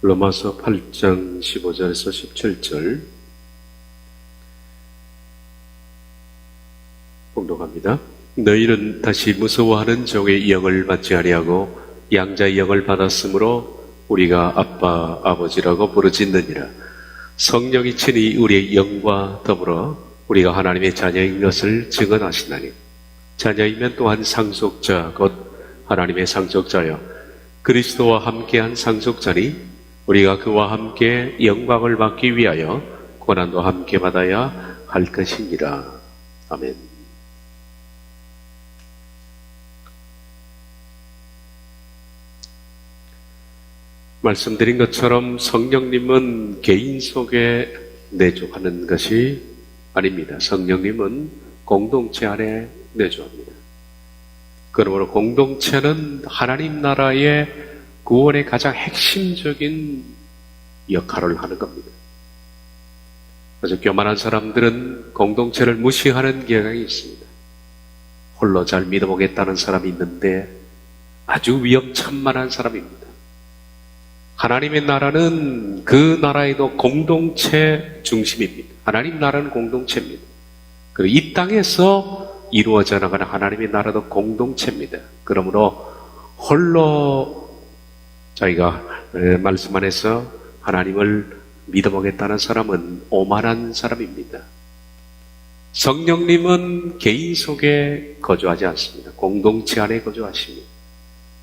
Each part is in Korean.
로마서 8장 15절에서 17절 봉독합니다. 너희는 다시 무서워하는 종의 영을 받지 아니하고 양자의 영을 받았으므로 우리가 아빠 아버지라고 부르짖느니라. 성령이 친히 우리의 영과 더불어 우리가 하나님의 자녀인 것을 증언하시나니 자녀이면 또한 상속자 곧 하나님의 상속자여 그리스도와 함께한 상속자니 우리가 그와 함께 영광을 받기 위하여 고난도 함께 받아야 할 것이니라. 아멘. 말씀드린 것처럼 성령님은 개인 속에 내주하는 것이 아닙니다. 성령님은 공동체 안에 내주합니다. 그러므로 공동체는 하나님 나라의 구원의 가장 핵심적인 역할을 하는 겁니다. 아주 교만한 사람들은 공동체를 무시하는 경향이 있습니다. 홀로 잘 믿어보겠다는 사람이 있는데 아주 위험천만한 사람입니다. 하나님의 나라는 그 나라에도 공동체 중심입니다. 하나님 나라는 공동체입니다. 그리고 이 땅에서 이루어져 나가는 하나님의 나라도 공동체입니다. 그러므로 홀로 자기가 말씀 안에서 하나님을 믿어보겠다는 사람은 오만한 사람입니다. 성령님은 개인 속에 거주하지 않습니다. 공동체 안에 거주하십니다.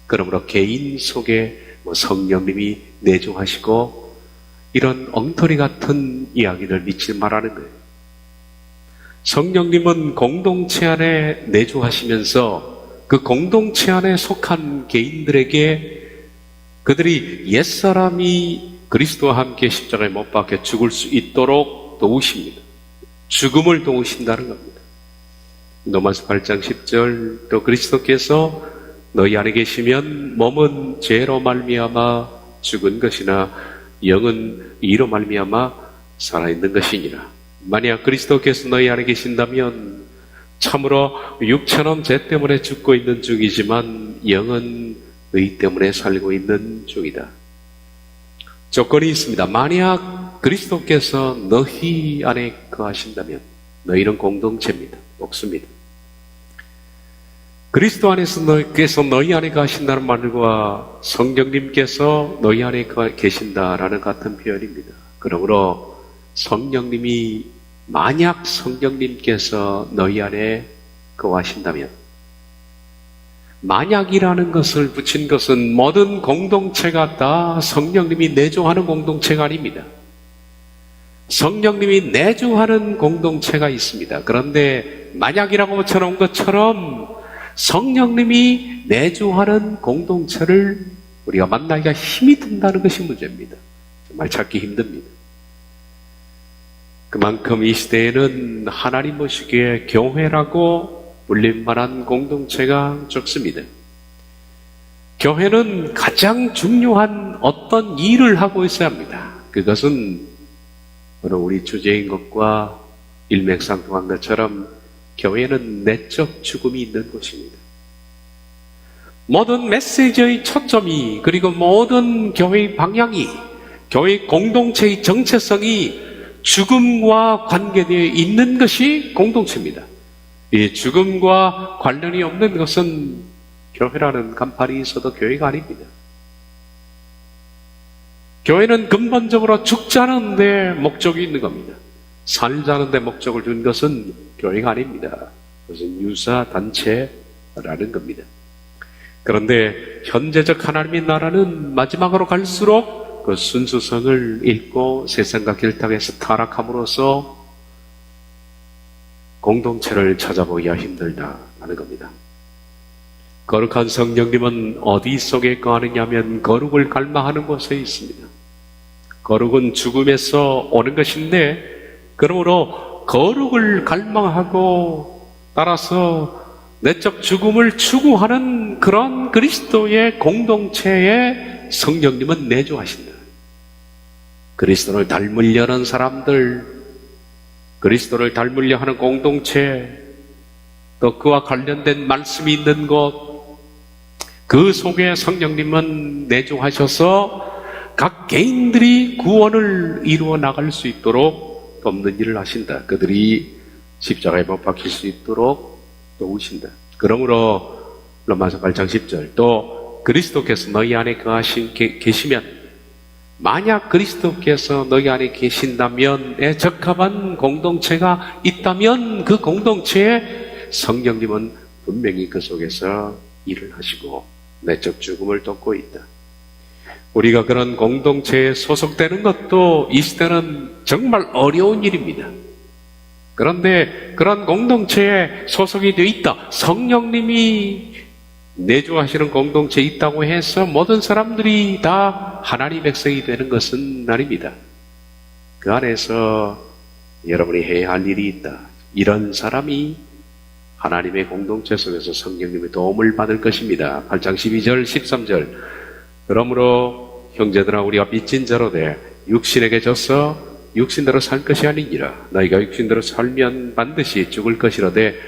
그러므로 개인 속에 성령님이 내주하시고 이런 엉터리 같은 이야기를 믿지 말라는 거예요. 성령님은 공동체 안에 내주하시면서 그 공동체 안에 속한 개인들에게 그들이 옛사람이 그리스도와 함께 십자가에 못 박혀 죽을 수 있도록 도우십니다. 죽음을 도우신다는 겁니다. 로마서 8장 10절 또 그리스도께서 너희 안에 계시면 몸은 죄로 말미암아 죽은 것이나 영은 이로 말미암아 살아있는 것이니라. 만약 그리스도께서 너희 안에 계신다면 참으로 육체는 죄 때문에 죽고 있는 중이지만 영은 의 때문에 살고 있는 중이다. 조건이 있습니다. 만약 그리스도께서 너희 안에 거하신다면 너희는 공동체입니다. 목수입니다. 그리스도 안에서 너희 안에 거하신다는 말과 성령님께서 너희 안에 계신다라는 같은 표현입니다. 그러므로 만약 성령님께서 너희 안에 거하신다면, 만약이라는 것을 붙인 것은 모든 공동체가 다 성령님이 내주하는 공동체가 아닙니다. 성령님이 내주하는 공동체가 있습니다. 그런데 만약이라고 붙여놓은 것처럼 성령님이 내주하는 공동체를 우리가 만나기가 힘이 든다는 것이 문제입니다. 정말 찾기 힘듭니다. 그만큼 이 시대에는 하나님 보시기에 교회라고 불릴만한 공동체가 적습니다. 교회는 가장 중요한 어떤 일을 하고 있어야 합니다. 그것은 바로 우리 주제인 것과 일맥상통한 것처럼 교회는 내적 죽음이 있는 곳입니다. 모든 메시지의 초점이, 그리고 모든 교회의 방향이, 교회 공동체의 정체성이 죽음과 관계되어 있는 것이 공동체입니다. 이 죽음과 관련이 없는 것은 교회라는 간판이 있어도 교회가 아닙니다. 교회는 근본적으로 죽자는 데 목적이 있는 겁니다. 살자는 데 목적을 둔 것은 교회가 아닙니다. 그것은 유사단체라는 겁니다. 그런데 현재적 하나님의 나라는 마지막으로 갈수록 그 순수성을 잃고 세상과 결탁해서 타락함으로써 공동체를 찾아보기가 힘들다라는 겁니다. 거룩한 성령님은 어디 속에 거하느냐 하면 거룩을 갈망하는 곳에 있습니다. 거룩은 죽음에서 오는 것인데, 그러므로 거룩을 갈망하고 따라서 내적 죽음을 추구하는 그런 그리스도의 공동체에 성령님은 내주하신다. 그리스도를 닮으려는 사람들, 그리스도를 닮으려 하는 공동체, 또 그와 관련된 말씀이 있는 곳, 그 속에 성령님은 내주하셔서 각 개인들이 구원을 이루어 나갈 수 있도록 돕는 일을 하신다. 그들이 십자가에 못 박힐 수 있도록 도우신다. 그러므로 로마서 8장 10절 또 그리스도께서 너희 안에 계시면 만약 그리스도께서 너희 안에 계신다면 적합한 공동체가 있다면 그 공동체에 성령님은 분명히 그 속에서 일을 하시고 내적 죽음을 돕고 있다. 우리가 그런 공동체에 소속되는 것도 이 시대는 정말 어려운 일입니다. 그런데 그런 공동체에 소속이 되어 있다. 성령님이 내주하시는 공동체에 있다고 해서 모든 사람들이 다 하나님의 백성이 되는 것은 아닙니다. 그 안에서 여러분이 해야 할 일이 있다. 이런 사람이 하나님의 공동체 속에서 성령님의 도움을 받을 것입니다. 8장 12절 13절 그러므로 형제들아 우리가 빚진 자로 돼 육신에게 져서 육신대로 살 것이 아니니라. 너희가 육신대로 살면 반드시 죽을 것이라되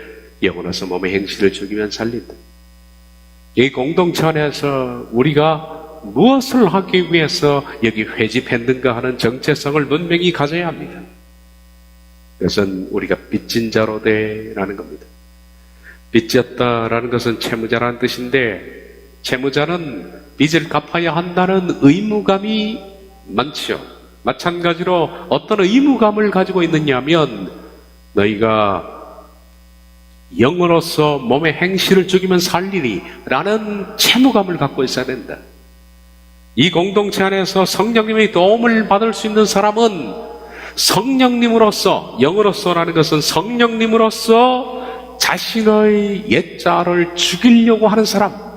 영원해서 몸의 행실을 죽이면 살린다. 이 공동체 안에서 우리가 무엇을 하기 위해서 여기 회집했는가 하는 정체성을 분명히 가져야 합니다. 그것은 우리가 빚진 자로 돼라는 겁니다. 빚졌다라는 것은 채무자라는 뜻인데 채무자는 빚을 갚아야 한다는 의무감이 많죠. 마찬가지로 어떤 의무감을 가지고 있느냐면 너희가 영으로서 몸의 행실을 죽이면 살리리 라는 채무감을 갖고 있어야 된다. 이 공동체 안에서 성령님의 도움을 받을 수 있는 사람은 성령님으로서 영으로서라는 것은 성령님으로서 자신의 옛자를 죽이려고 하는 사람,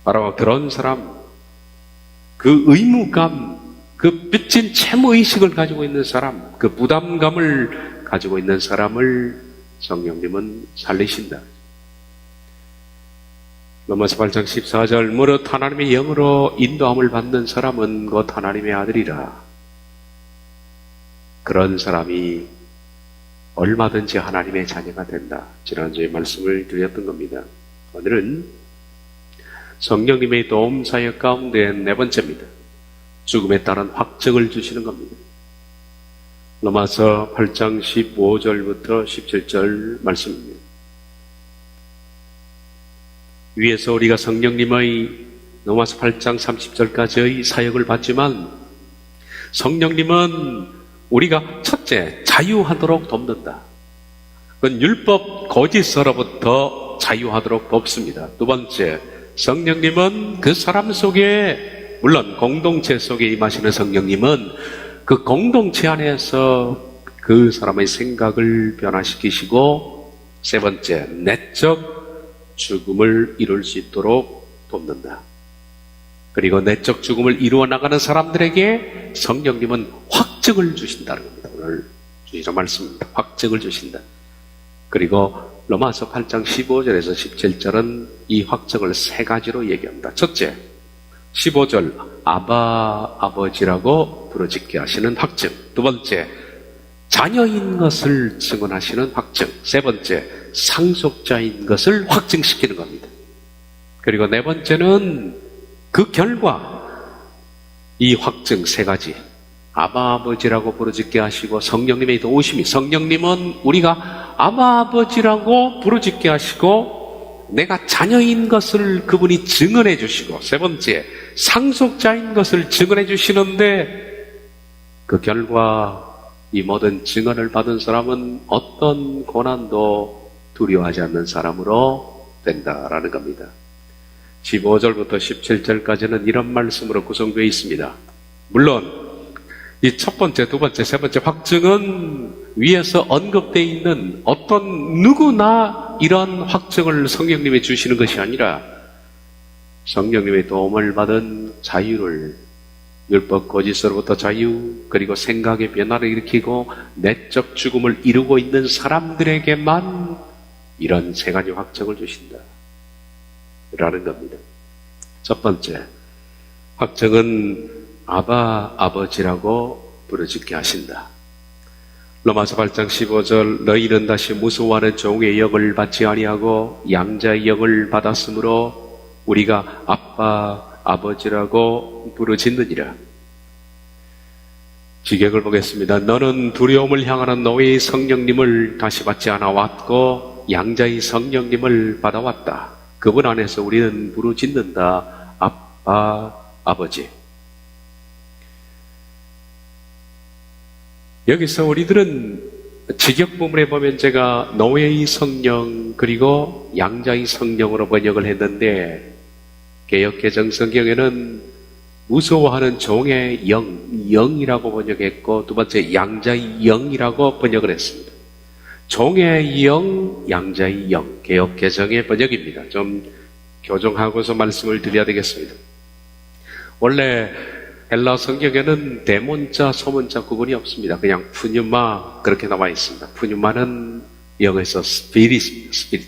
바로 그런 사람, 그 의무감, 그 빚진 채무의식을 가지고 있는 사람, 그 부담감을 가지고 있는 사람을 성령님은 살리신다. 로마서 8장 14절 무릇 하나님의 영으로 인도함을 받는 사람은 곧 하나님의 아들이라. 그런 사람이 얼마든지 하나님의 자녀가 된다. 지난주에 말씀을 드렸던 겁니다. 오늘은 성령님의 도움 사역 가운데 네 번째입니다. 죽음에 따른 확증을 주시는 겁니다. 로마서 8장 15절부터 17절 말씀입니다. 위에서 우리가 성령님의 로마서 8장 30절까지의 사역을 받지만 성령님은 우리가 첫째 자유하도록 돕는다. 그건 율법 거짓서로부터 자유하도록 돕습니다. 두 번째 성령님은 그 사람 속에 물론 공동체 속에 임하시는 성령님은 그 공동체 안에서 그 사람의 생각을 변화시키시고 세 번째 내적 죽음을 이룰 수 있도록 돕는다. 그리고 내적 죽음을 이루어 나가는 사람들에게 성령님은 확증을 주신다는 겁니다. 오늘 주시는 말씀입니다. 확증을 주신다. 그리고 로마서 8장 15절에서 17절은 이 확증을 세 가지로 얘기합니다. 첫째 15절 아바 아버지라고 부르짖게 하시는 확증. 두 번째 자녀인 것을 증언하시는 확증. 세 번째 상속자인 것을 확증시키는 겁니다. 그리고 네 번째는 그 결과 이 확증 세 가지 아바 아버지라고 부르짖게 하시고 성령님의 도우심이 성령님은 우리가 아바 아버지라고 부르짖게 하시고 내가 자녀인 것을 그분이 증언해 주시고 세 번째 상속자인 것을 증언해 주시는데 그 결과 이 모든 증언을 받은 사람은 어떤 고난도 두려워하지 않는 사람으로 된다라는 겁니다. 15절부터 17절까지는 이런 말씀으로 구성되어 있습니다. 물론 이 첫 번째, 두 번째, 세 번째 확증은 위에서 언급되어 있는 어떤 누구나 이런 확증을 성령님이 주시는 것이 아니라 성령님의 도움을 받은 자유를 율법 거짓으로부터 자유 그리고 생각의 변화를 일으키고 내적 죽음을 이루고 있는 사람들에게만 이런 세 가지 확증을 주신다 라는 겁니다. 첫 번째 확증은 아바 아버지라고 부르짖게 하신다. 로마서 8장 15절 너희는 다시 무수와는 종의 영을 받지 아니하고 양자의 영을 받았으므로 우리가 아빠 아버지라고 부르짖느니라. 직역을 보겠습니다. 너는 두려움을 향하는 너의 성령님을 다시 받지 않아 왔고 양자의 성령님을 받아왔다. 그분 안에서 우리는 부르짖는다. 아빠, 아버지. 여기서 우리들은 직역 부분에 보면 제가 노예의 성령 그리고 양자의 성령으로 번역을 했는데 개역개정 성경에는 무서워하는 종의 영이라고 번역했고 두 번째 양자의 영이라고 번역을 했습니다. 종의 영, 양자의 영, 개역개정의 번역입니다. 좀 교정하고서 말씀을 드려야 되겠습니다. 원래 헬라 성경에는 대문자, 소문자 구분이 없습니다. 그냥 푸뉴마 그렇게 나와 있습니다. 푸뉴마는 영어에서 스피릿입니다. 스피릿.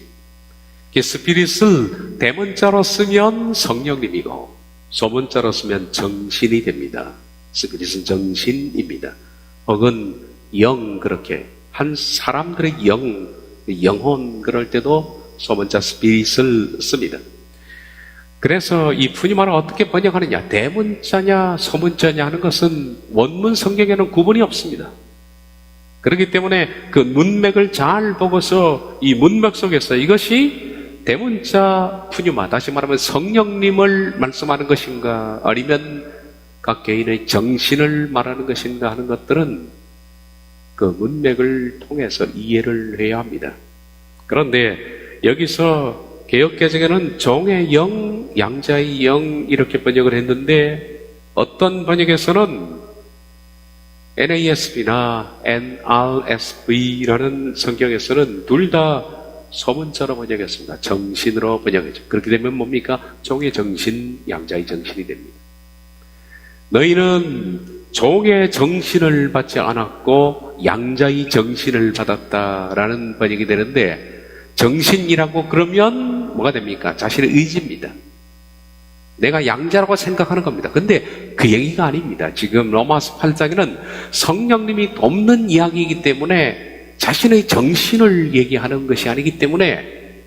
스피릿을 대문자로 쓰면 성령님이고 소문자로 쓰면 정신이 됩니다. 스피릿은 정신입니다. 혹은 영 그렇게 한 사람들의 영혼 그럴 때도 소문자 스피릿을 씁니다. 그래서 이 푸뉴마를 어떻게 번역하느냐, 대문자냐 소문자냐 하는 것은 원문 성경에는 구분이 없습니다. 그렇기 때문에 그 문맥을 잘 보고서 이 문맥 속에서 이것이 대문자 푸뉴마, 다시 말하면 성령님을 말씀하는 것인가 아니면 각 개인의 정신을 말하는 것인가 하는 것들은 그 문맥을 통해서 이해를 해야 합니다. 그런데 여기서 개역개정에는 종의 영, 양자의 영 이렇게 번역을 했는데 어떤 번역에서는 NASB나 NRSV라는 성경에서는 둘 다 소문자로 번역했습니다. 정신으로 번역했죠. 그렇게 되면 뭡니까? 종의 정신, 양자의 정신이 됩니다. 너희는 종의 정신을 받지 않았고 양자의 정신을 받았다라는 번역이 되는데 정신이라고 그러면 뭐가 됩니까? 자신의 의지입니다. 내가 양자라고 생각하는 겁니다. 근데 그 얘기가 아닙니다. 지금 로마서 8장에는 성령님이 돕는 이야기이기 때문에 자신의 정신을 얘기하는 것이 아니기 때문에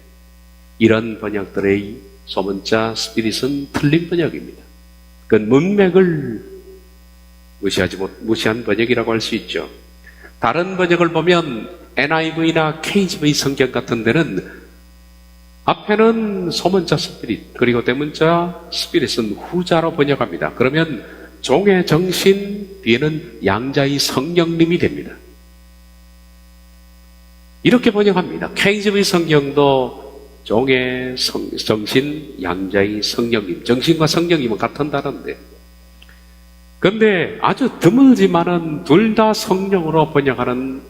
이런 번역들의 소문자 스피릿은 틀린 번역입니다. 그 문맥을 무시한 번역이라고 할 수 있죠. 다른 번역을 보면 NIV나 KJV 성경 같은 데는 앞에는 소문자 스피릿 그리고 대문자 스피릿은 후자로 번역합니다. 그러면 종의 정신 뒤에는 양자의 성령님이 됩니다. 이렇게 번역합니다. KJV 성경도 종의 정신, 양자의 성령님, 정신과 성령님은 같은 단어인데 그런데 아주 드물지만은 둘 다 성령으로 번역하는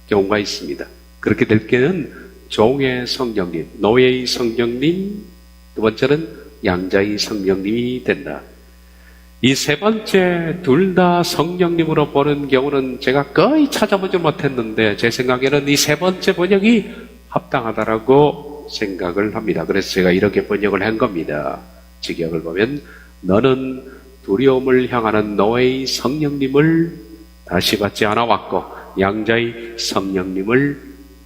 경우가 있습니다. 그렇게 될 때는 종의 성령님, 노예의 성령님, 두 번째는 양자의 성령님이 된다. 이 세 번째 둘 다 성령님으로 보는 경우는 제가 거의 찾아보지 못했는데 제 생각에는 이 세 번째 번역이 합당하다라고 생각을 합니다. 그래서 제가 이렇게 번역을 한 겁니다. 직역을 보면 너는 두려움을 향하는 너의 성령님을 다시 받지 않아 왔고 양자의 성령님을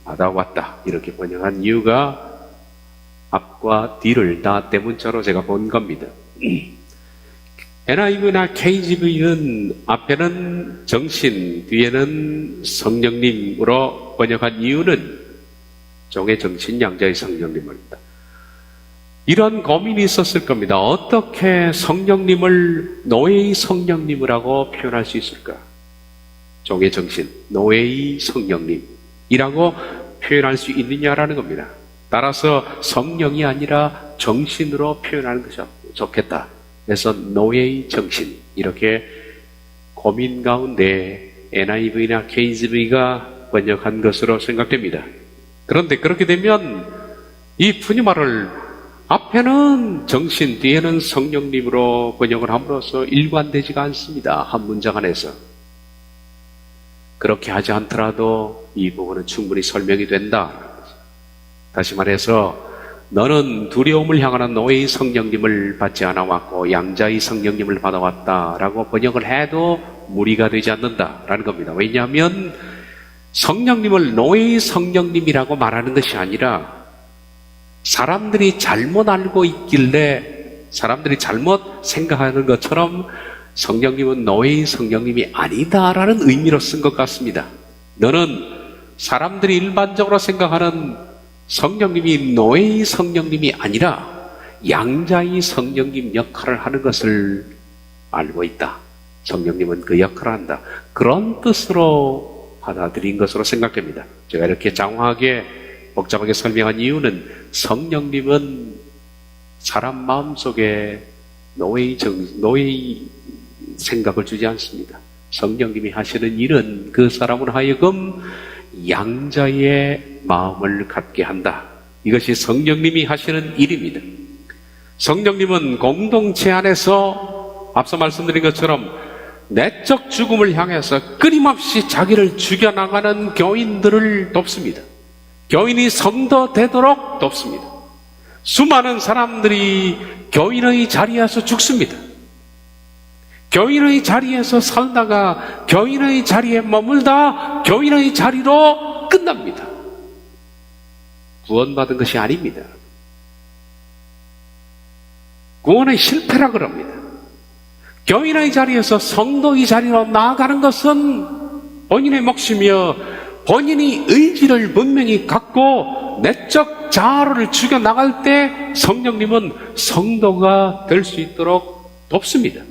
받아왔다. 이렇게 번역한 이유가 앞과 뒤를 다 대문자로 제가 본 겁니다. NIV나 KJV는 앞에는 정신, 뒤에는 성령님으로 번역한 이유는 종의 정신, 양자의 성령님입니다. 이런 고민이 있었을 겁니다. 어떻게 성령님을 노예의 성령님이라고 표현할 수 있을까? 종의 정신, 노예의 성령님이라고 표현할 수 있느냐라는 겁니다. 따라서 성령이 아니라 정신으로 표현하는 것이 좋겠다. 그래서 노예의 정신 이렇게 고민 가운데 NIV나 KJV가 번역한 것으로 생각됩니다. 그런데 그렇게 되면 이 푸뉴마를 앞에는 정신, 뒤에는 성령님으로 번역을 함으로써 일관되지가 않습니다. 한 문장 안에서. 그렇게 하지 않더라도 이 부분은 충분히 설명이 된다. 다시 말해서 너는 두려움을 향하는 노예의 성령님을 받지 않아 왔고 양자의 성령님을 받아왔다라고 번역을 해도 무리가 되지 않는다라는 겁니다. 왜냐하면 성령님을 노예의 성령님이라고 말하는 것이 아니라 사람들이 잘못 알고 있길래 사람들이 잘못 생각하는 것처럼 성령님은 너의 성령님이 아니다라는 의미로 쓴 것 같습니다. 너는 사람들이 일반적으로 생각하는 성령님이 너의 성령님이 아니라 양자의 성령님 역할을 하는 것을 알고 있다. 성령님은 그 역할을 한다. 그런 뜻으로 받아들인 것으로 생각됩니다. 제가 이렇게 장황하게 복잡하게 설명한 이유는 성령님은 사람 마음속에 노예의 생각을 주지 않습니다. 성령님이 하시는 일은 그 사람으로 하여금 양자의 마음을 갖게 한다. 이것이 성령님이 하시는 일입니다. 성령님은 공동체 안에서 앞서 말씀드린 것처럼 내적 죽음을 향해서 끊임없이 자기를 죽여나가는 교인들을 돕습니다. 교인이 성도 되도록 돕습니다. 수많은 사람들이 교인의 자리에서 죽습니다. 교인의 자리에서 살다가 교인의 자리에 머물다 교인의 자리로 끝납니다. 구원받은 것이 아닙니다. 구원의 실패라 그럽니다. 교인의 자리에서 성도의 자리로 나아가는 것은 본인의 몫이며 본인이 의지를 분명히 갖고 내적 자아를 죽여나갈 때 성령님은 성도가 될 수 있도록 돕습니다.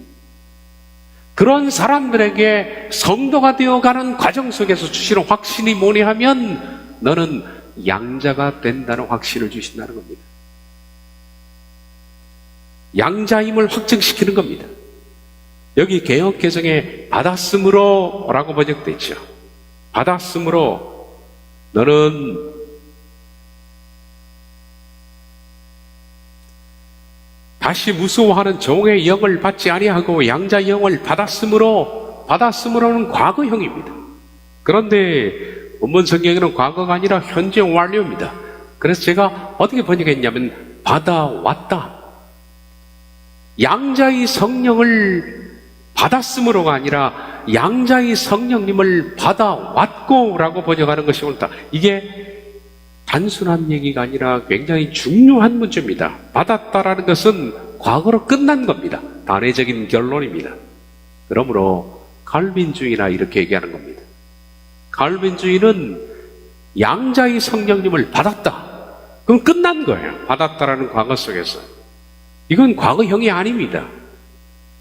그런 사람들에게 성도가 되어가는 과정 속에서 주시는 확신이 뭐냐 하면 너는 양자가 된다는 확신을 주신다는 겁니다. 양자임을 확증시키는 겁니다. 여기 개역개정에 받았으므로 라고 번역되어 있죠. 받았으므로 너는 다시 무서워하는 종의 영을 받지 아니하고 양자 영을 받았으므로는 과거형입니다. 그런데 원문 성경에는 과거가 아니라 현재 완료입니다. 그래서 제가 어떻게 번역했냐면 받아왔다. 양자의 성령을 받았으므로가 아니라 양자의 성령님을 받아왔고 라고 번역하는 것이 옳다. 이게 단순한 얘기가 아니라 굉장히 중요한 문제입니다. 받았다라는 것은 과거로 끝난 겁니다. 단회적인 결론입니다. 그러므로 칼빈주의나 이렇게 얘기하는 겁니다. 칼빈주의는 양자의 성령님을 받았다. 그럼 끝난 거예요. 받았다라는 과거 속에서. 이건 과거형이 아닙니다.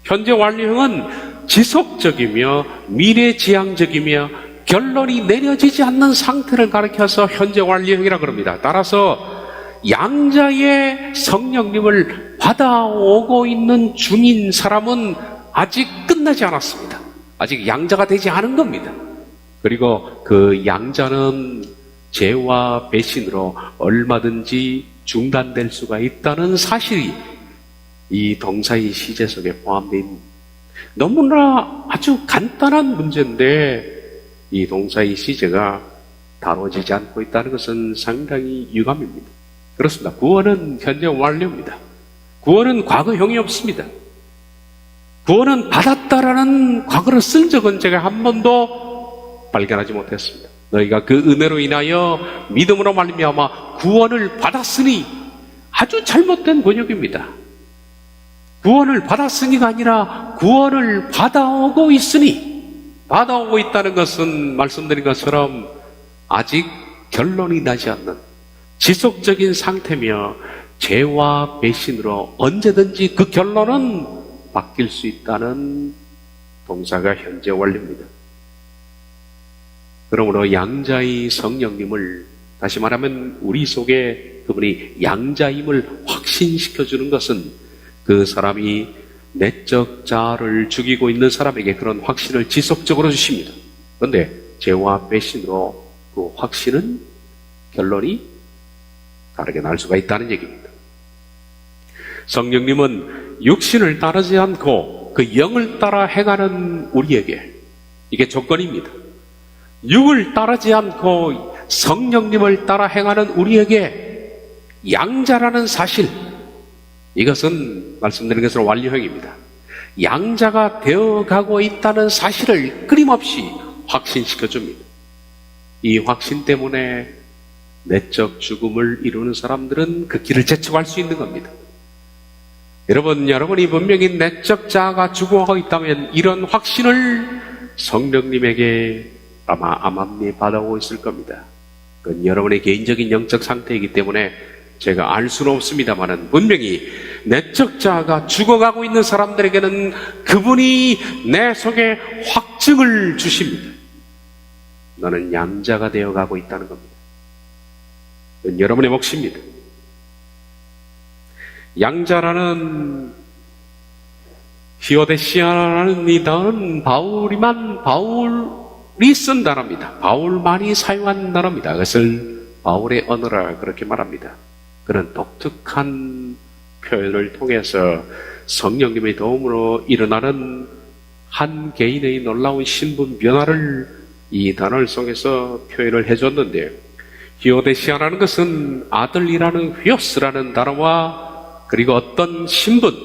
현재 완료형은 지속적이며 미래지향적이며 결론이 내려지지 않는 상태를 가리켜서 현재 완료형이라고 합니다. 따라서 양자의 성령님을 받아오고 있는 중인 사람은 아직 끝나지 않았습니다. 아직 양자가 되지 않은 겁니다. 그리고 그 양자는 죄와 배신으로 얼마든지 중단될 수가 있다는 사실이 이 동사의 시제 속에 포함되어 있는 너무나 아주 간단한 문제인데 이 동사의 시제가 다뤄지지 않고 있다는 것은 상당히 유감입니다. 그렇습니다. 구원은 현재 완료입니다. 구원은 과거형이 없습니다. 구원은 받았다라는 과거를 쓴 적은 제가 한 번도 발견하지 못했습니다. 너희가 그 은혜로 인하여 믿음으로 말미암아 구원을 받았으니 아주 잘못된 번역입니다. 구원을 받았으니가 아니라 구원을 받아오고 있으니, 받아오고 있다는 것은 말씀드린 것처럼 아직 결론이 나지 않는 지속적인 상태며 죄와 배신으로 언제든지 그 결론은 바뀔 수 있다는 동사가 현재 완료입니다. 그러므로 양자의 성령님을, 다시 말하면 우리 속에 그분이 양자임을 확신시켜주는 것은 그 사람이 내적 자아를 죽이고 있는 사람에게 그런 확신을 지속적으로 주십니다. 그런데 죄와 배신으로 그 확신은 결론이 다르게 날 수가 있다는 얘기입니다. 성령님은 육신을 따르지 않고 그 영을 따라 행하는 우리에게, 이게 조건입니다. 육을 따르지 않고 성령님을 따라 행하는 우리에게 양자라는 사실, 이것은 말씀드린 것으로 완료형입니다. 양자가 되어가고 있다는 사실을 끊임없이 확신시켜줍니다. 이 확신 때문에 내적 죽음을 이루는 사람들은 그 길을 재촉할 수 있는 겁니다. 여러분이 분명히 내적 자아가 죽어가고 있다면 이런 확신을 성령님에게 아마 암암리에 받아오고 있을 겁니다. 그건 여러분의 개인적인 영적 상태이기 때문에 제가 알 수는 없습니다만은 분명히 내적 자아가 죽어가고 있는 사람들에게는 그분이 내 속에 확증을 주십니다. 너는 양자가 되어가고 있다는 겁니다. 그건 여러분의 몫입니다. 양자라는 히오데시아라는 이 단어는 바울이 쓴 단어입니다. 바울만이 사용한 단어입니다. 그것을 바울의 언어라 그렇게 말합니다. 그런 독특한 표현을 통해서 성령님의 도움으로 일어나는 한 개인의 놀라운 신분 변화를 이 단어를 속에서 표현을 해줬는데, 히오데시아라는 것은 아들이라는 휘오스라는 단어와 그리고 어떤 신분,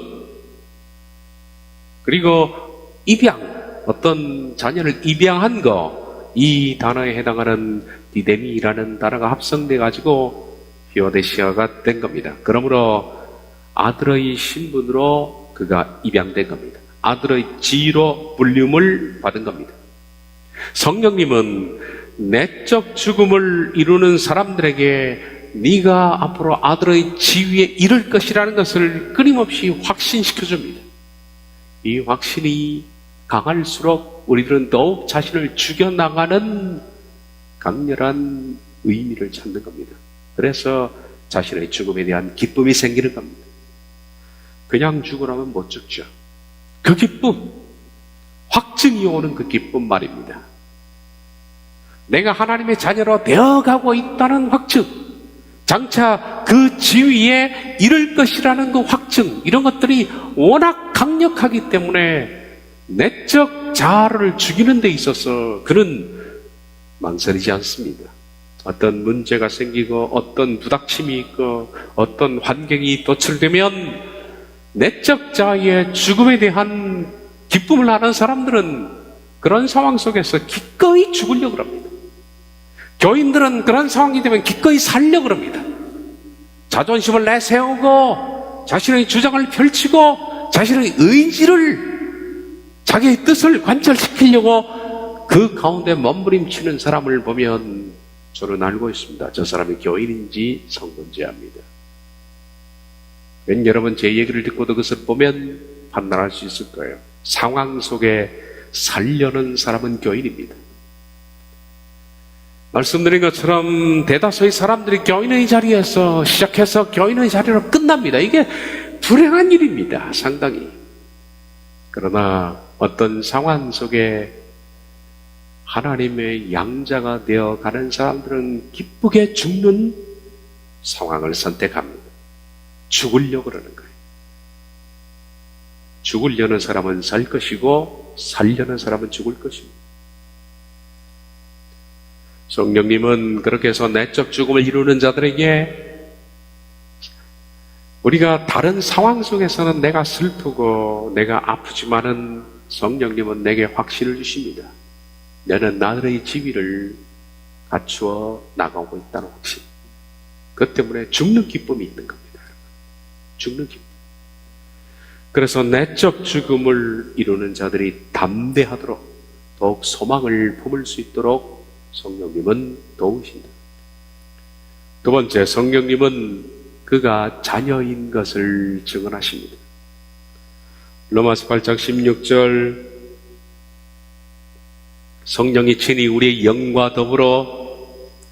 그리고 입양, 어떤 자녀를 입양한 거, 이 단어에 해당하는 디데미라는 단어가 합성돼 가지고 히오데시아가 된 겁니다. 그러므로 아들의 신분으로 그가 입양된 겁니다. 아들의 지위로 불림을 받은 겁니다. 성령님은 내적 죽음을 이루는 사람들에게 네가 앞으로 아들의 지위에 이를 것이라는 것을 끊임없이 확신시켜줍니다. 이 확신이 강할수록 우리들은 더욱 자신을 죽여나가는 강렬한 의미를 찾는 겁니다. 그래서 자신의 죽음에 대한 기쁨이 생기는 겁니다. 그냥 죽으라면 못 죽죠. 그 기쁨, 확증이 오는 그 기쁨 말입니다. 내가 하나님의 자녀로 되어가고 있다는 확증, 장차 그 지위에 이를 것이라는 그 확증, 이런 것들이 워낙 강력하기 때문에 내적 자아를 죽이는 데 있어서 그는 망설이지 않습니다. 어떤 문제가 생기고 어떤 부닥침이 있고 어떤 환경이 도출되면 내적 자아의 죽음에 대한 기쁨을 아는 사람들은 그런 상황 속에서 기꺼이 죽으려고 합니다. 교인들은 그런 상황이 되면 기꺼이 살려고 합니다. 자존심을 내세우고 자신의 주장을 펼치고 자신의 의지를, 자기의 뜻을 관철시키려고 그 가운데 몸부림치는 사람을 보면 저는 알고 있습니다. 저 사람이 교인인지 성건제합니다. 여러분 제 얘기를 듣고도 그것을 보면 판단할 수 있을 거예요. 상황 속에 살려는 사람은 교인입니다. 말씀드린 것처럼 대다수의 사람들이 교인의 자리에서 시작해서 교인의 자리로 끝납니다. 이게 불행한 일입니다. 상당히. 그러나 어떤 상황 속에 하나님의 양자가 되어가는 사람들은 기쁘게 죽는 상황을 선택합니다. 죽으려고 그러는 거예요. 죽으려는 사람은 살 것이고 살려는 사람은 죽을 것입니다. 성령님은 그렇게 해서 내적 죽음을 이루는 자들에게 우리가 다른 상황 속에서는 내가 슬프고 내가 아프지만은 성령님은 내게 확신을 주십니다. 너는 나의 지위를 갖추어 나가고 있다는 확신. 그 때문에 죽는 기쁨이 있는 겁니다. 죽는 기쁨. 그래서 내적 죽음을 이루는 자들이 담대하도록 더욱 소망을 품을 수 있도록 성령님은 도우신다. 두 번째, 성령님은 그가 자녀인 것을 증언하십니다. 로마서 8장 16절, 성령이 친히 우리의 영과 더불어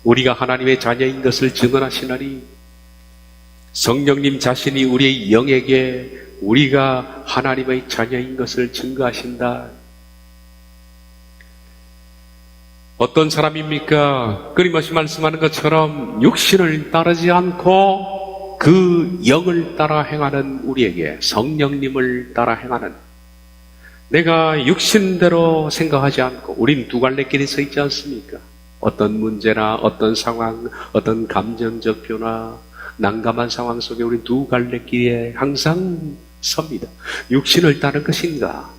우리가 하나님의 자녀인 것을 증언하시나니, 성령님 자신이 우리의 영에게 우리가 하나님의 자녀인 것을 증거하신다. 어떤 사람입니까? 끊임없이 말씀하는 것처럼 육신을 따르지 않고 그 영을 따라 행하는 우리에게, 성령님을 따라 행하는, 내가 육신대로 생각하지 않고, 우린 두 갈래 길이 서 있지 않습니까? 어떤 문제나 어떤 상황, 어떤 감정적 변화, 난감한 상황 속에 우리 두 갈래 길에 항상 섭니다. 육신을 따를 것인가?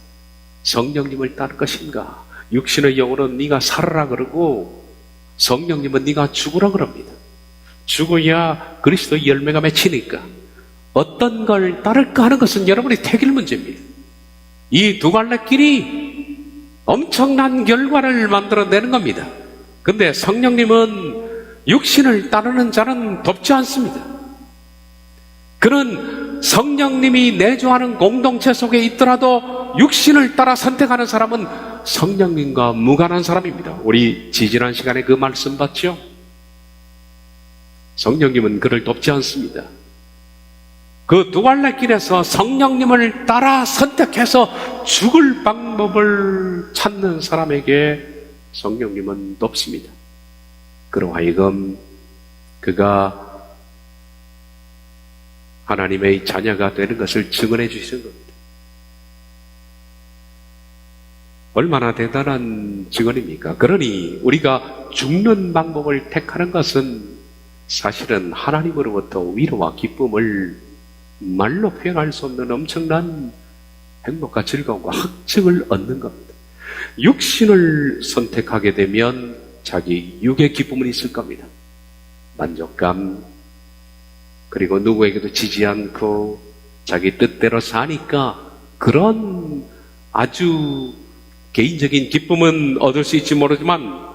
성령님을 따를 것인가? 육신의 영으로는 네가 살아라 그러고 성령님은 네가 죽으라 그럽니다. 죽어야 그리스도의 열매가 맺히니까. 어떤 걸 따를까 하는 것은 여러분의 택일 문제입니다. 이 두 갈래 길이 엄청난 결과를 만들어내는 겁니다. 근데 성령님은 육신을 따르는 자는 돕지 않습니다. 그는 성령님이 내주하는 공동체 속에 있더라도 육신을 따라 선택하는 사람은 성령님과 무관한 사람입니다. 우리 지지난 시간에 그 말씀 봤죠? 성령님은 그를 돕지 않습니다. 그 두 갈래 길에서 성령님을 따라 선택해서 죽을 방법을 찾는 사람에게 성령님은 돕습니다. 그로 하여금 그가 하나님의 자녀가 되는 것을 증언해 주시는 겁니다. 얼마나 대단한 증언입니까? 그러니 우리가 죽는 방법을 택하는 것은 사실은 하나님으로부터 위로와 기쁨을 말로 표현할 수 없는 엄청난 행복과 즐거움과 확증을 얻는 겁니다. 육신을 선택하게 되면 자기 육의 기쁨은 있을 겁니다. 만족감, 그리고 누구에게도 지지 않고 자기 뜻대로 사니까 그런 아주 개인적인 기쁨은 얻을 수 있지 모르지만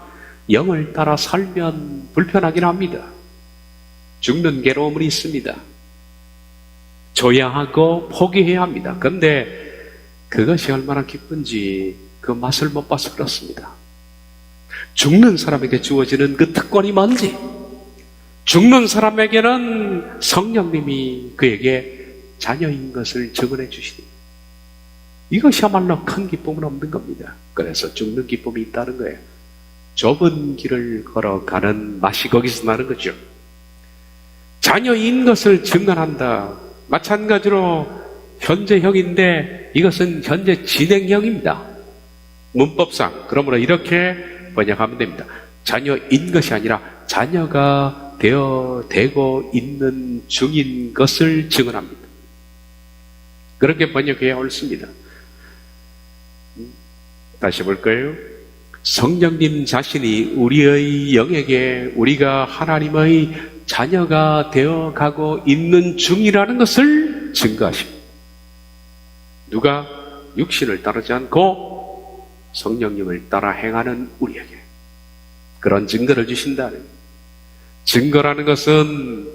영을 따라 살면 불편하긴 합니다. 죽는 괴로움은 있습니다. 줘야 하고 포기해야 합니다. 그런데 그것이 얼마나 기쁜지 그 맛을 못 봐서 그렇습니다. 죽는 사람에게 주어지는 그 특권이 뭔지, 죽는 사람에게는 성령님이 그에게 자녀인 것을 증언해 주시니 이것이야말로 큰 기쁨은 없는 겁니다. 그래서 죽는 기쁨이 있다는 거예요. 좁은 길을 걸어가는 맛이 거기서 나는 거죠. 자녀인 것을 증언한다. 마찬가지로 현재형인데 이것은 현재 진행형입니다. 문법상. 그러므로 이렇게 번역하면 됩니다. 자녀인 것이 아니라 자녀가 되고 있는 중인 것을 증언합니다. 그렇게 번역해야 옳습니다. 다시 볼까요? 성령님 자신이 우리의 영에게 우리가 하나님의 자녀가 되어가고 있는 중이라는 것을 증거하십니다. 누가? 육신을 따르지 않고 성령님을 따라 행하는 우리에게 그런 증거를 주신다는. 증거라는 것은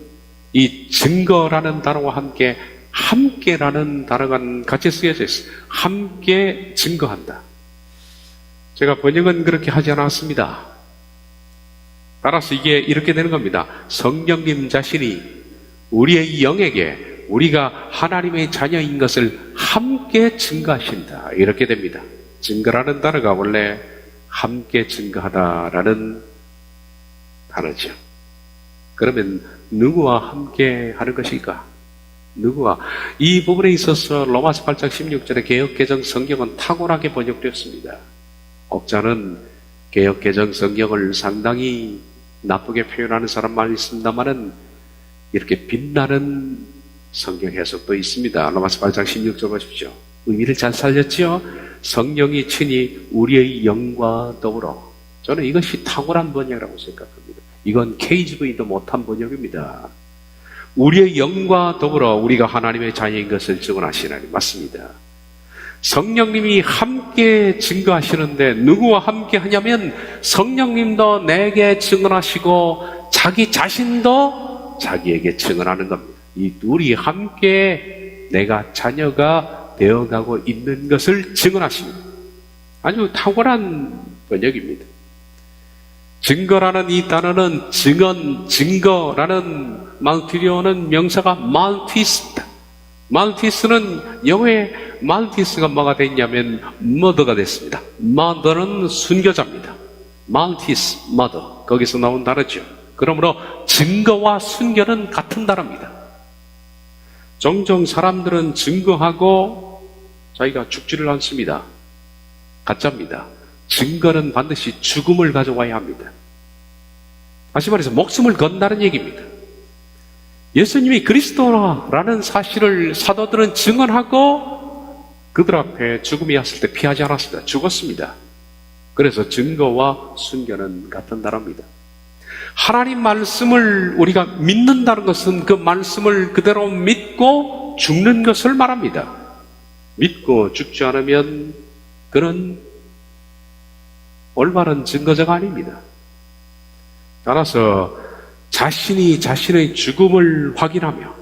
이 증거라는 단어와 함께라는 단어가 같이 쓰여져 있어요. 함께 증거한다. 제가 번역은 그렇게 하지 않았습니다. 따라서 이게 이렇게 되는 겁니다. 성령님 자신이 우리의 영에게 우리가 하나님의 자녀인 것을 함께 증거하신다. 이렇게 됩니다. 증거라는 단어가 원래 함께 증거하다라는 단어죠. 그러면 누구와 함께 하는 것일까? 누구와? 이 부분에 있어서 로마서 8장 16절의 개역개정 성경은 탁월하게 번역되었습니다. 혹자는 개역개정 성경을 상당히 나쁘게 표현하는 사람만 있습니다만은 이렇게 빛나는 성경 해석도 있습니다. 로마서 8장 16절 보십시오. 의미를 잘 살렸지요? 성령이 친히 우리의 영과 더불어. 저는 이것이 탁월한 번역이라고 생각합니다. 이건 KGV도 못한 번역입니다. 우리의 영과 더불어 우리가 하나님의 자녀인 것을 증언하시나니. 맞습니다. 성령님이 함께 증거하시는데 누구와 함께 하냐면 성령님도 내게 증언하시고 자기 자신도 자기에게 증언하는 겁니다. 이 둘이 함께 내가 자녀가 되어가고 있는 것을 증언하십니다. 아주 탁월한 번역입니다. 증거라는 이 단어는 증거라는 말티리오는 명사가 말티스다. 말티스는 영어의 말티스가 뭐가 됐냐면 머더가 됐습니다. 머더는 순교자입니다. 말티스, 머더. 거기서 나온 단어죠. 그러므로 증거와 순교는 같은 단어입니다. 종종 사람들은 증거하고 자기가 죽지를 않습니다. 가짜입니다. 증거는 반드시 죽음을 가져와야 합니다. 다시 말해서 목숨을 건다는 얘기입니다. 예수님이 그리스도라는 사실을 사도들은 증언하고 그들 앞에 죽음이 왔을 때 피하지 않았습니다. 죽었습니다. 그래서 증거와 순교는 같은 단어입니다. 하나님 말씀을 우리가 믿는다는 것은 그 말씀을 그대로 믿고 죽는 것을 말합니다. 믿고 죽지 않으면 그는 올바른 증거자가 아닙니다. 따라서 자신이 자신의 죽음을 확인하며,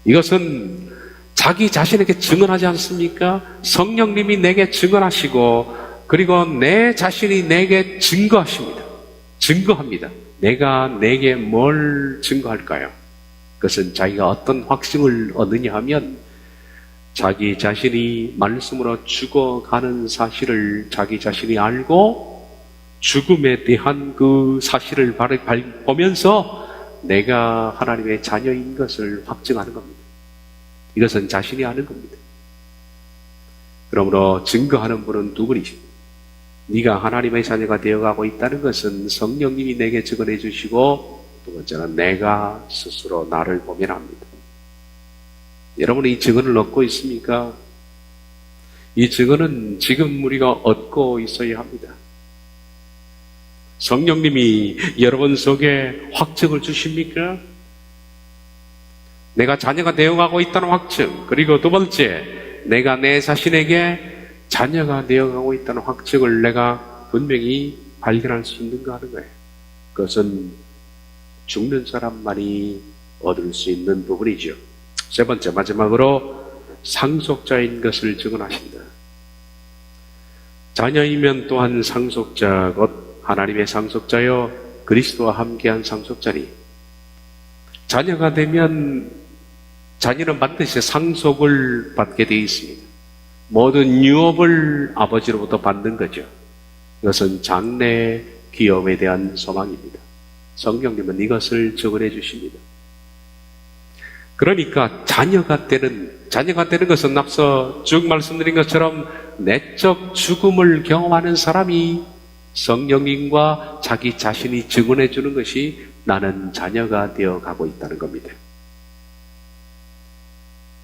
이것은 자기 자신에게 증언하지 않습니까? 성령님이 내게 증언하시고 그리고 내 자신이 내게 증거합니다. 내가 내게 뭘 증거할까요? 그것은 자기가 어떤 확증을 얻느냐 하면 자기 자신이 말씀으로 죽어가는 사실을 자기 자신이 알고 죽음에 대한 그 사실을 보면서 내가 하나님의 자녀인 것을 확증하는 겁니다. 이것은 자신이 아는 겁니다. 그러므로 증거하는 분은 두 분이십니다. 네가 하나님의 자녀가 되어가고 있다는 것은 성령님이 내게 증언해 주시고, 두 번째는 내가 스스로 나를 보면 합니다. 여러분이 이 증언을 얻고 있습니까? 이 증언은 지금 우리가 얻고 있어야 합니다. 성령님이 여러분 속에 확증을 주십니까? 내가 자녀가 되어가고 있다는 확증, 그리고 두 번째, 내가 내 자신에게 자녀가 되어가고 있다는 확증을 내가 분명히 발견할 수 있는가 하는 거예요. 그것은 죽는 사람만이 얻을 수 있는 부분이죠. 세 번째, 마지막으로 상속자인 것을 증언하신다. 자녀이면 또한 상속자, 곧 하나님의 상속자여 그리스도와 함께한 상속자니, 자녀가 되면 자녀는 반드시 상속을 받게 되어 있습니다. 모든 유업을 아버지로부터 받는 거죠. 이것은 장래 기업에 대한 소망입니다. 성령님은 이것을 증언해 주십니다. 그러니까 자녀가 되는 것은 앞서 쭉 말씀드린 것처럼 내적 죽음을 경험하는 사람이 성령님과 자기 자신이 증언해 주는 것이 나는 자녀가 되어 가고 있다는 겁니다.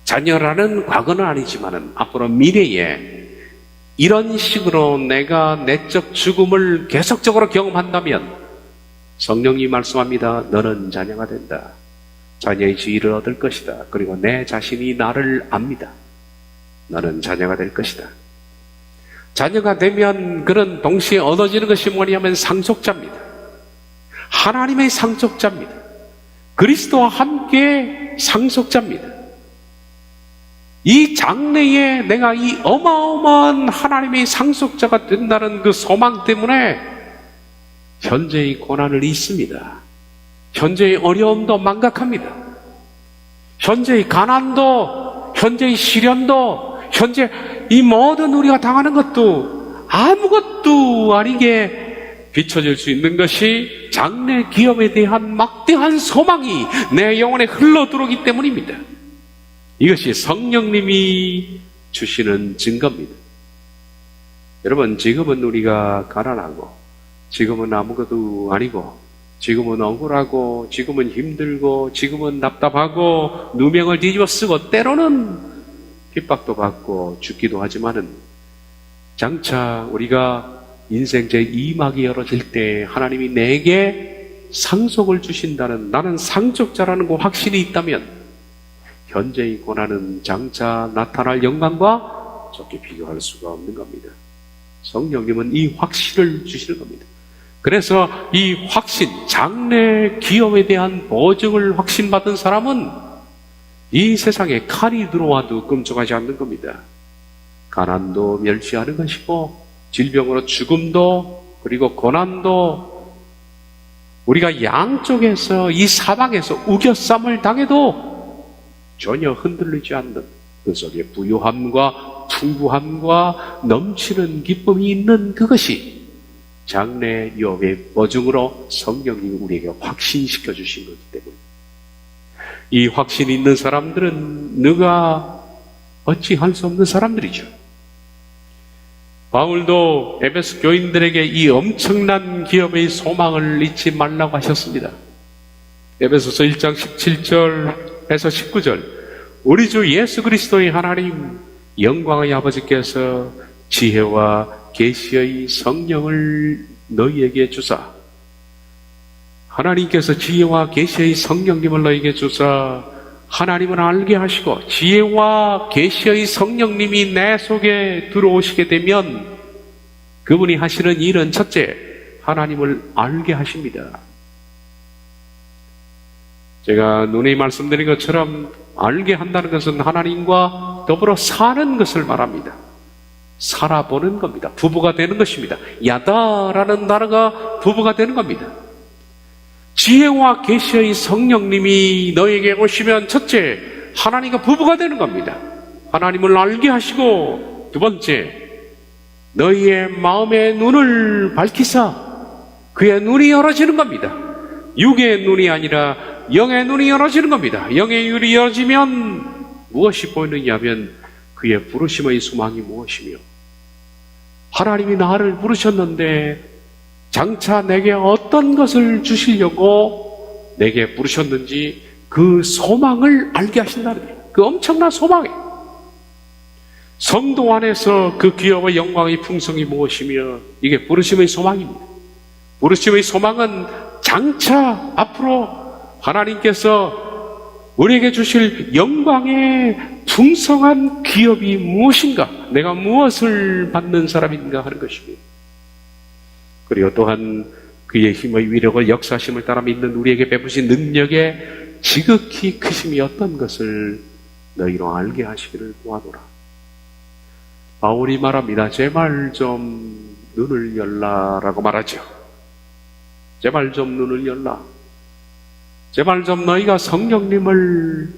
자녀라는 과거는 아니지만은 앞으로 미래에 이런 식으로 내가 내적 죽음을 계속적으로 경험한다면 성령이 말씀합니다. 너는 자녀가 된다. 자녀의 지위를 얻을 것이다. 그리고 내 자신이 나를 압니다. 너는 자녀가 될 것이다. 자녀가 되면 그는 동시에 얻어지는 것이 뭐냐면 상속자입니다. 하나님의 상속자입니다. 그리스도와 함께 상속자입니다. 이 장래에 내가 이 어마어마한 하나님의 상속자가 된다는 그 소망 때문에 현재의 고난을 잊습니다. 현재의 어려움도 망각합니다. 현재의 가난도, 현재의 시련도, 현재 이 모든 우리가 당하는 것도 아무것도 아니게 비춰질 수 있는 것이 장래 기업에 대한 막대한 소망이 내 영혼에 흘러 들어오기 때문입니다. 이것이 성령님이 주시는 증거입니다. 여러분, 지금은 우리가 가난하고, 지금은 아무것도 아니고, 지금은 억울하고, 지금은 힘들고, 지금은 답답하고, 누명을 뒤집어 쓰고, 때로는 핍박도 받고 죽기도 하지만은, 장차 우리가 인생 제2막이 열어질 때 하나님이 내게 상속을 주신다는, 나는 상속자라는 그 확신이 있다면 현재의 고난은 장차 나타날 영광과 좋게 비교할 수가 없는 겁니다. 성령님은 이 확신을 주시는 겁니다. 그래서 이 확신, 장래 기업에 대한 보증을 확신받은 사람은 이 세상에 칼이 들어와도 끔찍하지 않는 겁니다. 가난도 멸시하는 것이고, 질병으로 죽음도, 그리고 고난도, 우리가 양쪽에서 이 사방에서 우겨쌈을 당해도 전혀 흔들리지 않는, 그 속에 부유함과 풍부함과 넘치는 기쁨이 있는 그것이 장래 유업의 보증으로 성령님이 우리에게 확신시켜 주신 거기 때문에, 이 확신이 있는 사람들은 누가 어찌할 수 없는 사람들이죠. 바울도 에베소 교인들에게 이 엄청난 기업의 소망을 잊지 말라고 하셨습니다. 에베소서 1장 17절에서 19절, 우리 주 예수 그리스도의 하나님 영광의 아버지께서 지혜와 계시의 성령을 너희에게 주사 하나님께서 지혜와 계시의 성령님을 너에게 주사 하나님을 알게 하시고 지혜와 계시의 성령님이 내 속에 들어오시게 되면 그분이 하시는 일은 첫째, 하나님을 알게 하십니다. 제가 누누이 말씀드린 것처럼 알게 한다는 것은 하나님과 더불어 사는 것을 말합니다. 살아보는 겁니다. 부부가 되는 것입니다. 야다라는 단어가 부부가 되는 겁니다. 지혜와 계시의 성령님이 너에게 오시면 첫째, 하나님과 부부가 되는 겁니다. 하나님을 알게 하시고 두 번째, 너희의 마음의 눈을 밝히사 그의 눈이 열어지는 겁니다. 육의 눈이 아니라 영의 눈이 열어지는 겁니다. 영의 눈이 열어지면 무엇이 보이느냐 하면 그의 부르심의 소망이 무엇이며 하나님이 나를 부르셨는데 장차 내게 어떤 것을 주시려고 내게 부르셨는지 그 소망을 알게 하신다는 거예요. 그 엄청난 소망이에요. 성도 안에서 그 기업의 영광의 풍성이 무엇이며 이게 부르심의 소망입니다. 부르심의 소망은 장차 앞으로 하나님께서 우리에게 주실 영광의 풍성한 기업이 무엇인가, 내가 무엇을 받는 사람인가 하는 것입니다. 그리고 또한 그의 힘의 위력을 역사심을 따라 믿는 우리에게 베푸신 능력의 지극히 크심이 어떤 것을 너희로 알게 하시기를 구하노라. 바울이 말합니다. 제발 좀 눈을 열라라고 말하죠. 제발 좀 눈을 열라. 제발 좀 너희가 성령님을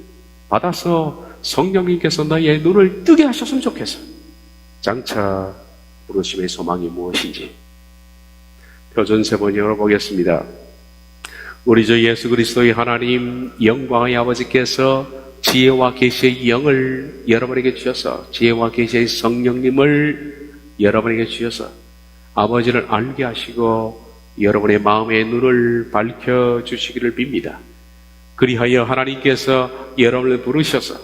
받아서 성령님께서 너희의 눈을 뜨게 하셨으면 좋겠어. 장차 부르심의 소망이 무엇인지 표준 세 번 열어보겠습니다. 우리 주 예수 그리스도의 하나님 영광의 아버지께서 지혜와 계시의 영을 여러분에게 주셔서 지혜와 계시의 성령님을 여러분에게 주셔서 아버지를 알게 하시고 여러분의 마음의 눈을 밝혀주시기를 빕니다. 그리하여 하나님께서 여러분을 부르셔서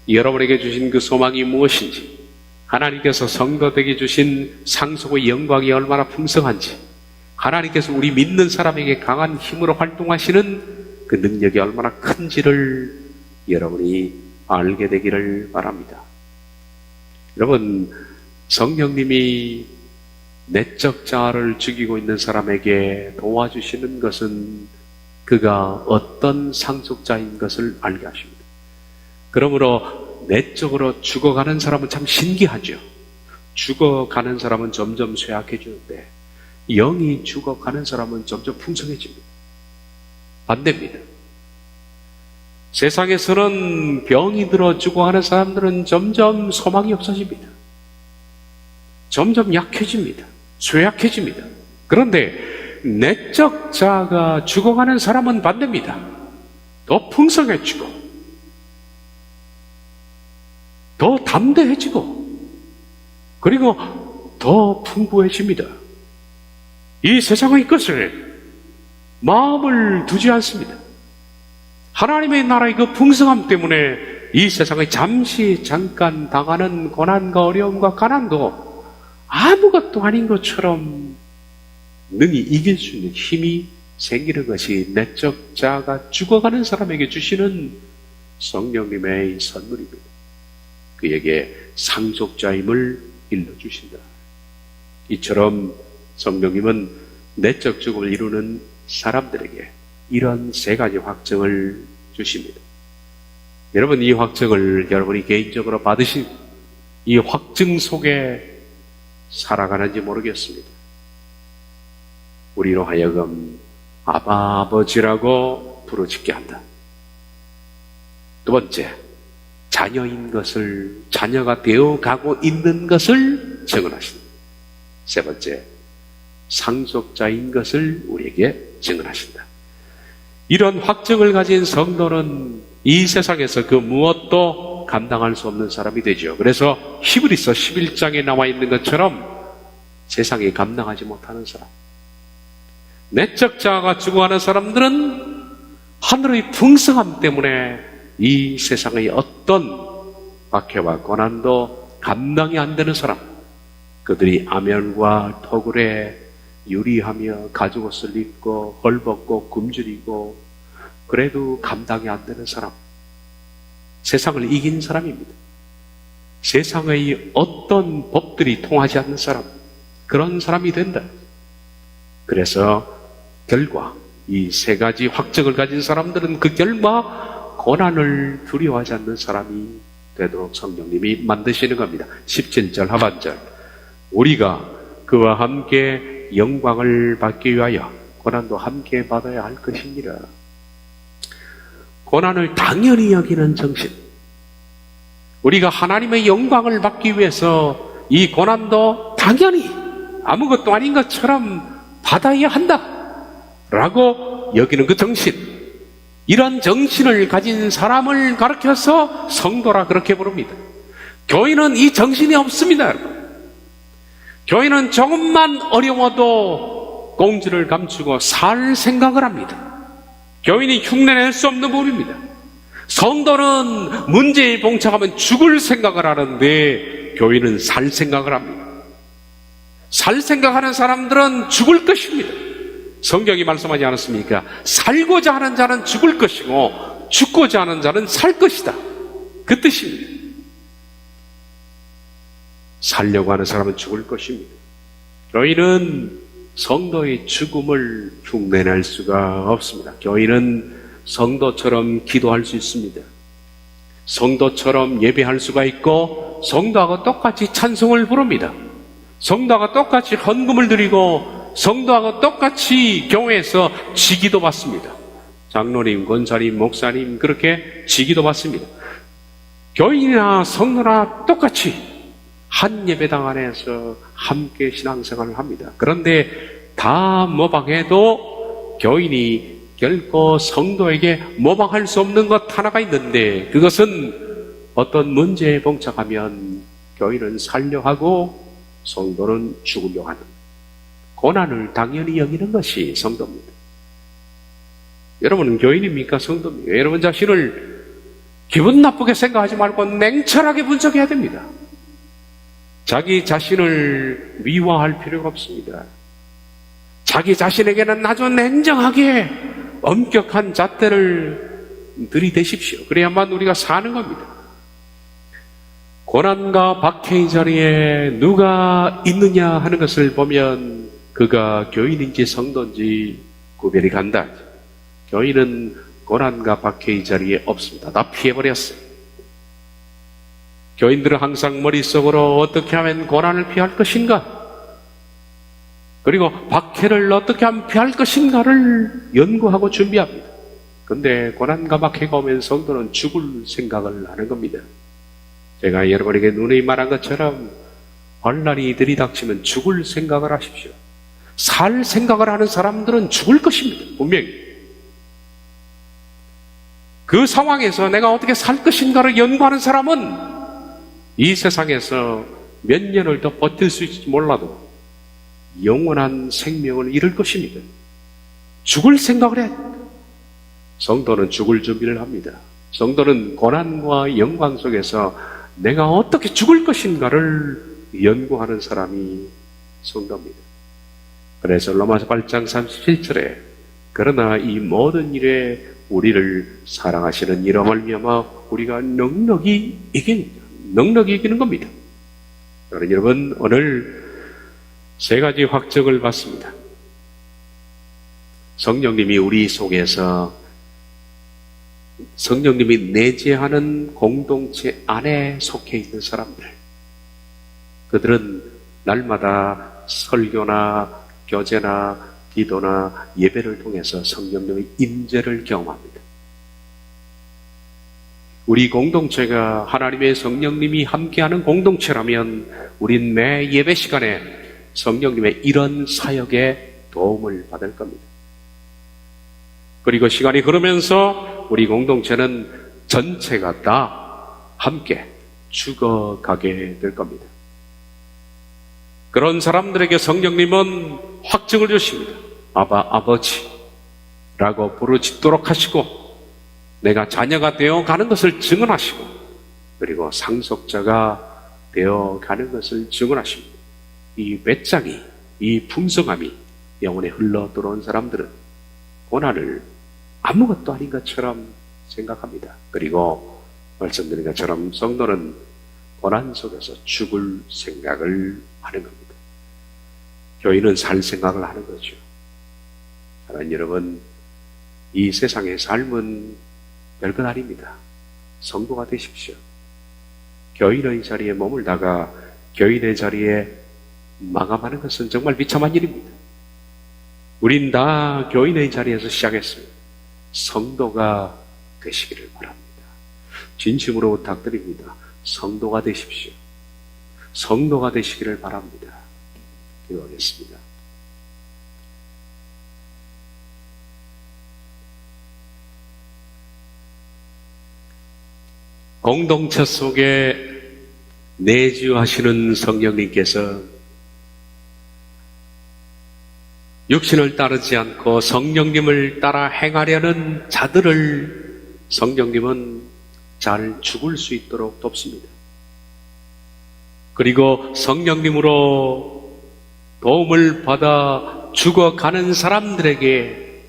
여러분에게 주신 그 소망이 무엇인지, 하나님께서 성도되게 주신 상속의 영광이 얼마나 풍성한지, 하나님께서 우리 믿는 사람에게 강한 힘으로 활동하시는 그 능력이 얼마나 큰지를 여러분이 알게 되기를 바랍니다. 여러분, 성령님이 내적 자아를 죽이고 있는 사람에게 도와주시는 것은 그가 어떤 상속자인 것을 알게 하십니다. 그러므로 내적으로 죽어가는 사람은 참 신기하죠. 죽어가는 사람은 점점 쇠약해지는데 영이 죽어가는 사람은 점점 풍성해집니다. 반대입니다. 세상에서는 병이 들어 죽어가는 사람들은 점점 소망이 없어집니다. 점점 약해집니다. 쇠약해집니다. 그런데 내적 자가 죽어가는 사람은 반대입니다. 더 풍성해지고 더 담대해지고 그리고 더 풍부해집니다. 이 세상의 것을 마음을 두지 않습니다. 하나님의 나라의 그 풍성함 때문에 이 세상에 잠깐 당하는 고난과 어려움과 가난도 아무것도 아닌 것처럼 능히 이길 수 있는 힘이 생기는 것이 내적 자가 죽어가는 사람에게 주시는 성령님의 선물입니다. 그에게 상속자임을 일러주신다. 이처럼 성령님은 내적 죽음을 이루는 사람들에게 이런 세 가지 확증을 주십니다. 여러분, 이 확증을 여러분이 개인적으로 받으신 이 확증 속에 살아가는지 모르겠습니다. 우리로 하여금 아바 아버지라고 부르짖게 한다. 두 번째, 자녀인 것을, 자녀가 되어가고 있는 것을 증언하신다. 세 번째, 상속자인 것을 우리에게 증언하신다. 이런 확증을 가진 성도는 이 세상에서 그 무엇도 감당할 수 없는 사람이 되죠. 그래서 히브리서 11장에 나와 있는 것처럼 세상에 감당하지 못하는 사람, 내적 자아가 죽어가는 사람들은 하늘의 풍성함 때문에 이 세상의 어떤 박해와 고난도 감당이 안 되는 사람, 그들이 아면과 토굴에 유리하며 가죽옷을 입고 헐벗고 굶주리고 그래도 감당이 안 되는 사람, 세상을 이긴 사람입니다. 세상의 어떤 법들이 통하지 않는 사람, 그런 사람이 된다. 그래서 결과 이 세 가지 확증을 가진 사람들은 그 결과 고난을 두려워하지 않는 사람이 되도록 성령님이 만드시는 겁니다. 17절 하반절, 우리가 그와 함께 영광을 받기 위하여 고난도 함께 받아야 할 것이니라. 고난을 당연히 여기는 정신, 우리가 하나님의 영광을 받기 위해서 이 고난도 당연히 아무것도 아닌 것처럼 받아야 한다 라고 여기는 그 정신, 이런 정신을 가진 사람을 가르쳐서 성도라 그렇게 부릅니다. 교인은 이 정신이 없습니다, 여러분. 교인은 조금만 어려워도 공지를 감추고 살 생각을 합니다. 교인이 흉내낼 수 없는 법입니다. 성도는 문제에 봉착하면 죽을 생각을 하는데 교인은 살 생각을 합니다. 살 생각하는 사람들은 죽을 것입니다. 성경이 말씀하지 않았습니까? 살고자 하는 자는 죽을 것이고 죽고자 하는 자는 살 것이다, 그 뜻입니다. 살려고 하는 사람은 죽을 것입니다. 교인은 성도의 죽음을 흉내낼 수가 없습니다. 교인은 성도처럼 기도할 수 있습니다. 성도처럼 예배할 수가 있고 성도하고 똑같이 찬송을 부릅니다. 성도하고 똑같이 헌금을 드리고 성도하고 똑같이 교회에서 지기도 받습니다. 장로님, 권사님, 목사님 그렇게 지기도 받습니다. 교인이나 성도나 똑같이 한 예배당 안에서 함께 신앙생활을 합니다. 그런데 다 모방해도 교인이 결코 성도에게 모방할 수 없는 것 하나가 있는데, 그것은 어떤 문제에 봉착하면 교인은 살려 하고 성도는 죽으려 하는 고난을 당연히 여기는 것이 성도입니다. 여러분은 교인입니까? 성도입니까? 여러분 자신을 기분 나쁘게 생각하지 말고 냉철하게 분석해야 됩니다. 자기 자신을 미화할 필요가 없습니다. 자기 자신에게는 아주 냉정하게 엄격한 잣대를 들이대십시오. 그래야만 우리가 사는 겁니다. 고난과 박해의 자리에 누가 있느냐 하는 것을 보면 그가 교인인지 성도인지 구별이 간다. 교인은 고난과 박해의 자리에 없습니다. 다 피해버렸어요. 교인들은 항상 머릿속으로 어떻게 하면 고난을 피할 것인가, 그리고 박해를 어떻게 하면 피할 것인가를 연구하고 준비합니다. 그런데 고난과 박해가 오면 성도는 죽을 생각을 하는 겁니다. 제가 여러분에게 누누이 말한 것처럼 환난이 들이닥치면 죽을 생각을 하십시오. 살 생각을 하는 사람들은 죽을 것입니다. 분명히. 그 상황에서 내가 어떻게 살 것인가를 연구하는 사람은 이 세상에서 몇 년을 더 버틸 수 있을지 몰라도 영원한 생명을 잃을 것입니다. 죽을 생각을 해. 성도는 죽을 준비를 합니다. 성도는 고난과 영광 속에서 내가 어떻게 죽을 것인가를 연구하는 사람이 성도입니다. 그래서 로마서 8장 37절에 그러나 이 모든 일에 우리를 사랑하시는 이로 말미암아 우리가 넉넉히 이기는 겁니다. 여러분, 오늘 세 가지 확증을 받습니다. 성령님이 우리 속에서, 성령님이 내재하는 공동체 안에 속해 있는 사람들, 그들은 날마다 설교나 교제나 기도나 예배를 통해서 성령님의 임재를 경험합니다. 우리 공동체가 하나님의 성령님이 함께하는 공동체라면 우린 매 예배 시간에 성령님의 이런 사역에 도움을 받을 겁니다. 그리고 시간이 흐르면서 우리 공동체는 전체가 다 함께 죽어가게 될 겁니다. 그런 사람들에게 성령님은 확증을 주십니다. 아버지라고 부르짖도록 하시고, 내가 자녀가 되어 가는 것을 증언하시고, 그리고 상속자가 되어 가는 것을 증언하십니다. 이 배짱이, 이 풍성함이 영혼에 흘러 들어온 사람들은 고난을 아무것도 아닌 것처럼 생각합니다. 그리고 말씀드린 것처럼 성도는 고난 속에서 죽을 생각을 하는 겁니다. 교인은 살 생각을 하는 거죠. 사랑하는 여러분, 이 세상의 삶은 별것 아닙니다. 성도가 되십시오. 교인의 자리에 머물다가 교인의 자리에 마감하는 것은 정말 비참한 일입니다. 우린 다 교인의 자리에서 시작했습니다. 성도가 되시기를 바랍니다. 진심으로 부탁드립니다. 성도가 되십시오. 성도가 되시기를 바랍니다. 기도하겠습니다. 공동체 속에 내주하시는 성령님께서 육신을 따르지 않고 성령님을 따라 행하려는 자들을 성령님은 잘 죽을 수 있도록 돕습니다. 그리고 성령님으로 도움을 받아 죽어가는 사람들에게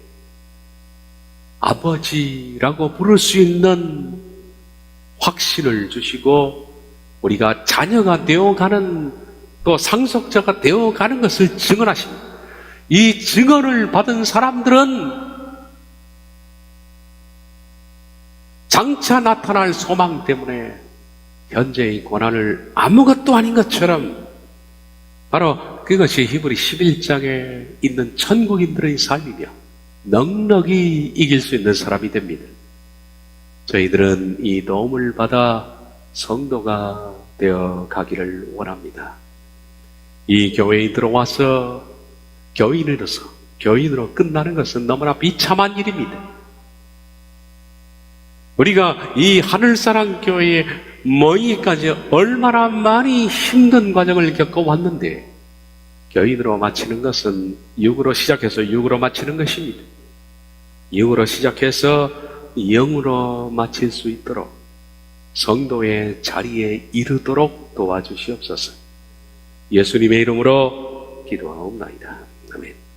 아버지라고 부를 수 있는 확신을 주시고 우리가 자녀가 되어가는 또 상속자가 되어가는 것을 증언하십니다. 이 증언을 받은 사람들은 장차 나타날 소망 때문에 현재의 고난을 아무것도 아닌 것처럼 바로 그것이 히브리 11장에 있는 천국인들의 삶이며 넉넉히 이길 수 있는 사람이 됩니다. 저희들은 이 도움을 받아 성도가 되어 가기를 원합니다. 이 교회에 들어와서 교인으로 끝나는 것은 너무나 비참한 일입니다. 우리가 이 하늘사랑 교회에 모이기까지 얼마나 많이 힘든 과정을 겪어왔는데 교인으로 마치는 것은 육으로 시작해서 육으로 마치는 것입니다. 육으로 시작해서 영으로 마칠 수 있도록 성도의 자리에 이르도록 도와주시옵소서. 예수님의 이름으로 기도하옵나이다. 아멘.